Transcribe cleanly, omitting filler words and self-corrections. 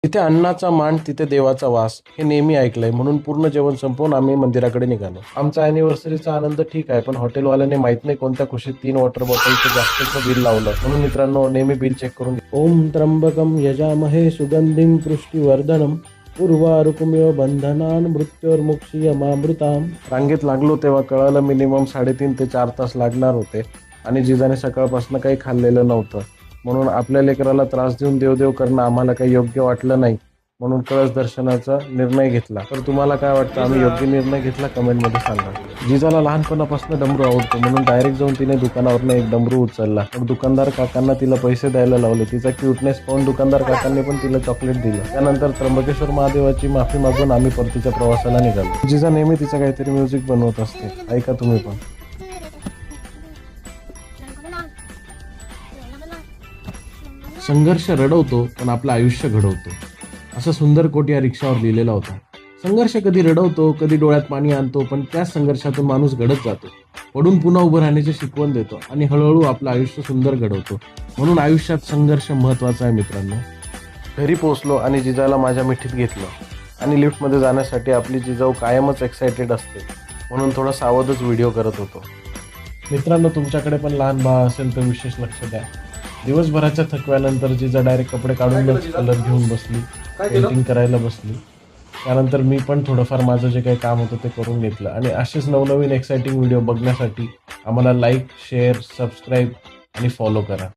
तिथे अन्नाचा मान तिथे देवाचा वास हे नेहमी ऐकलंय, म्हणून पूर्ण जेवण संपवून आम्ही मंदिराकडे निघालो. आमचा अॅनिव्हर्सरीचा आनंद ठीक आहे, पण हॉटेलवाल्याने माहित नाही कोणत्या खुशीत 3 वॉटर बॉटलचं जास्तचं बिल लावलं. म्हणून मित्रांनो, नेहमी बिल चेक करून घ्या. ओम त्र्यंबकम यजामहे सुगंधिम पुष्टिवर्धनम उर्वारुकमिव बंधनान मृत्योर्मुक्षीयमामृताम. रांगेत लागलो तेव्हा कळालं मिनिमम 3.5 ते 4 तास लागणार होते आणि जिजाने सकाळपासून काही खाल्लेलं नव्हतं. म्हणून आपल्या लेकराला त्रास देऊन देवदेव करणं आम्हाला काही योग्य वाटलं नाही, म्हणून कळस दर्शनाचा निर्णय घेतला. तर तुम्हाला काय वाटतं, आम्ही योग्य निर्णय घेतला? कमेंटमध्ये सांगा. जिजाला लहानपणापासून डमरू आवडतो, म्हणून डायरेक्ट जाऊन तिने दुकानावरनं एक डमरू उचलला. मग दुकानदार काकांना तिला पैसे द्यायला लावले. तिचा क्यूटनेस पाहून दुकानदार काकांनी पण तिला चॉकलेट दिलं. त्यानंतर त्र्यंबकेश्वर महादेवाची माफी मागून आम्ही परतीच्या प्रवासाला निघालो. जिजा नेहमी तिचं काहीतरी म्युझिक बनवत असते, ऐका तुम्ही पण. संघर्ष रडवतो पण आपलं आयुष्य घडवतो, असं सुंदर कोट या रिक्षावर लिहिलेला होता. संघर्ष कधी रडवतो, कधी डोळ्यात पाणी आणतो, पण त्याच संघर्षातून माणूस घडत जातो, पडून पुन्हा उभं राहण्याची शिकवण देतो आणि हळूहळू आपलं आयुष्य सुंदर घडवतो. म्हणून आयुष्यात संघर्ष महत्त्वाचा आहे मित्रांनो. घरी पोहोचलो आणि जिजाला माझ्या मिठीत घेतलं आणि लिफ्टमध्ये जाण्यासाठी आपली जिजाऊ कायमच एक्सायटेड असते, म्हणून थोडा सावधच व्हिडिओ करत होतो. मित्रांनो, तुमच्याकडे पण लहान बाळ असेल तर विशेष लक्ष द्या. दिवसभराच्या थकव्यानंतर जिजा डायरेक्ट कपडे काढूनच कलर घेऊन बसली, पेंटिंग करायला बसली. त्यानंतर मी पण थोडंफार माझं जे काही काम होतं ते करून घेतलं. आणि असेच नवनवीन एक्साइटिंग व्हिडिओ बघण्यासाठी आम्हाला लाईक, शेअर, सबस्क्राईब आणि फॉलो करा.